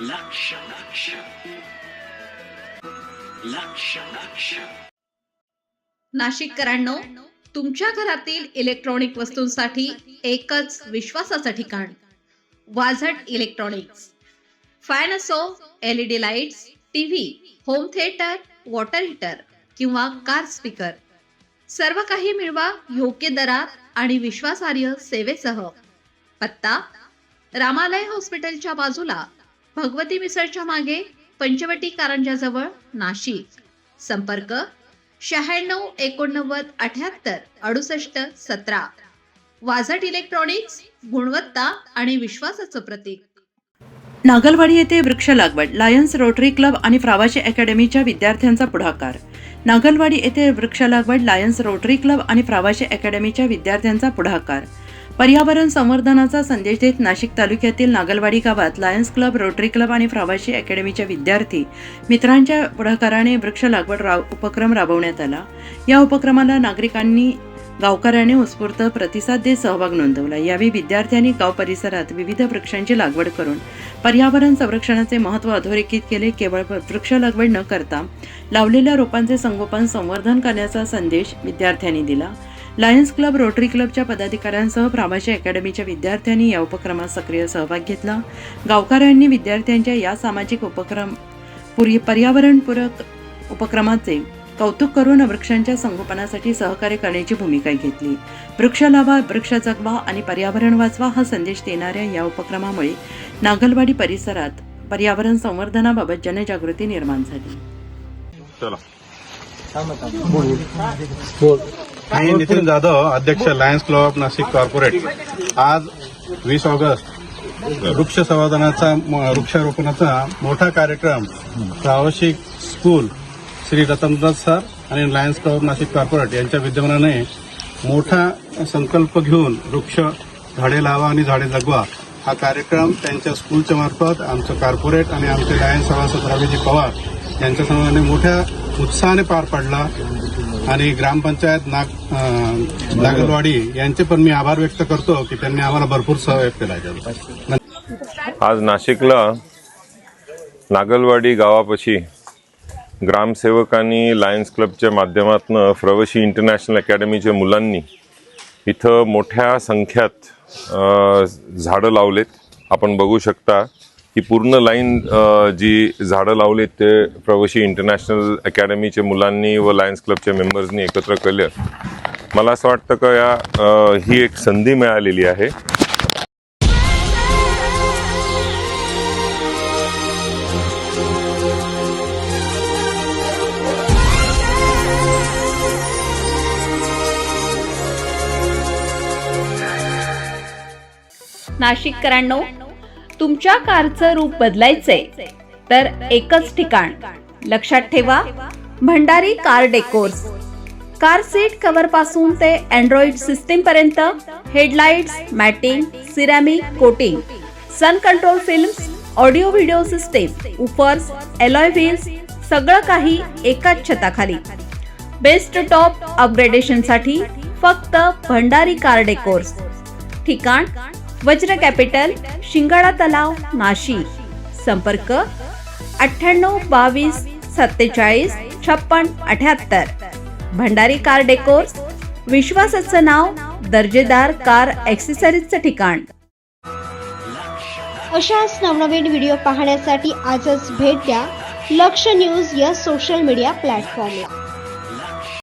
लक्ष लक्ष लक्ष लक्ष नाशिककरांनो, तुमच्या घरातील इलेक्ट्रॉनिक वस्तूंसाठी एकच विश्वासाचं ठिकाण वाझट इलेक्ट्रॉनिक्स. फॅन असो, LED lights, TV, home theatre, water heater किंवा कार स्पीकर, सर्व काही मिळवा योग्य दरात आणि विश्वासार्ह सेवेसह. पत्ता: रामालय हॉस्पिटलच्या बाजूला, भगवती मिसळच्या मागे, पंचवटी कारंजाजवळ, नाशिक. संपर्क: 96 89 78 68 17. वाझट इलेक्ट्रॉनिक्स, गुणवत्ता आणि विश्वासाचं प्रतीक. नागलवाडी येथे वृक्ष लागवड, लायन्स रोटरी क्लब आणि फ्रावाशी अकॅडमीच्या विद्यार्थ्यांचा पुढाकार. नागलवाडी येथे वृक्ष लागवड, लायन्स रोटरी क्लब आणि फ्रावाशी अकॅडमीच्या विद्यार्थ्यांचा पुढाकार. पर्यावरण संवर्धनाचा संदेश देत नाशिक तालुक्यातील नागलवाडी गावात लायन्स क्लब, रोटरी क्लब आणि फ्रावाशी अकॅडमीच्या विद्यार्थी मित्रांच्या पुढाकाराने वृक्ष लागवड उपक्रम राबवण्यात आला. या उपक्रमाला नागरिकांनी, गावकऱ्यांनी उत्स्फूर्त प्रतिसाद देत सहभाग नोंदवला. यावेळी विद्यार्थ्यांनी गाव परिसरात विविध वृक्षांची लागवड करून पर्यावरण संरक्षणाचे महत्त्व अधोरेखित केले. केवळ वृक्ष लागवड न करता लावलेल्या रोपांचे संगोपन, संवर्धन करण्याचा संदेश विद्यार्थ्यांनी दिला. लायन्स क्लब, रोटरी क्लबच्या पदाधिकाऱ्यांसह फ्रावाशी अकॅडमीच्या विद्यार्थ्यांनी या उपक्रमात सक्रिय सहभाग घेतला. गावकऱ्यांनी विद्यार्थ्यांच्या या सामाजिक पर्यावरणपूरक उपक्रमाचे कौतुक करून वृक्षांच्या संगोपनासाठी सहकार्य करण्याची भूमिका घेतली. वृक्ष लावा, वृक्ष जगवा आणि पर्यावरण वाचवा हा संदेश देणाऱ्या या उपक्रमामुळे नागलवाडी परिसरात पर्यावरण संवर्धनाबाबत जनजागृती निर्माण झाली. मी नितीन जाधव, अध्यक्ष Lions club of Nashik corporate. आज 20 ऑगस्ट वृक्ष संवर्धनाचा, वृक्षारोपणाचा मोठा कार्यक्रम फ्रावाशी स्कूल, श्री रतनदास सर आणि Lions club of Nashik corporate यांच्या विद्यमानाने मोठा संकल्प घेऊन वृक्ष झाडे लावा आणि झाडे जगवा हा कार्यक्रम त्यांच्या स्कूलच्या मार्फत आमचं कॉर्पोरेट आणि आमचे लायन्स सभासद रवीजी पवार यांच्या समूहाने मोठ्या उत्साहाने पार पडला. आणि ग्रामपंचायत नागलवाडी यांचे पण मी आभार व्यक्त करतो की त्यांनी आम्हाला भरपूर सहयोग केला. आज नाशिकला नागलवाडी गावापाशी ग्रामसेवकांनी लायन्स क्लबच्या माध्यमातून फ्रावाशी इंटरनॅशनल अकॅडमीच्या मुलांनी इथं मोठ्या संख्यात झाडं लावलेत. आपण बघू शकता की पूर्ण लाईन जी झाडं लावलेत ते फ्रावाशी इंटरनॅशनल अकॅडमीच्या मुलांनी व लायन्स क्लबच्या मेंबर्सनी एकत्र केलं. मला असं वाटतं का ही एक संधी मिळालेली आहे. नाशिककरांनो, तुमच्या कारचं रूप बदलायचंय तर एकच ठिकाण. लक्षात ठेवा, Bhandari car decors. Car seat cover पासून ते अँड्रॉइड सिस्टीम पर्यंत, headlights, matting, ceramic coating, sun control films, audio video system, woofers, alloy wheels, सगळं काही एकाच छताखाली. बेस्ट टॉप अपग्रेडेशनसाठी फक्त भंडारी कार डेकोर्स. ठिकाण: वज्र कॅपिटल, शिंगाडा तलाव, नाशिक. संपर्क: 98 22 47 56 78. भंडारी कार डेकोर्स, विश्वासाचं नाव, दर्जेदार कार ॲक्सेसरीजचं ठिकाण. अशाच नवनवीन व्हिडिओ पाहण्यासाठी आजच भेट द्या लक्ष न्यूज या सोशल मीडिया प्लॅटफॉर्मला.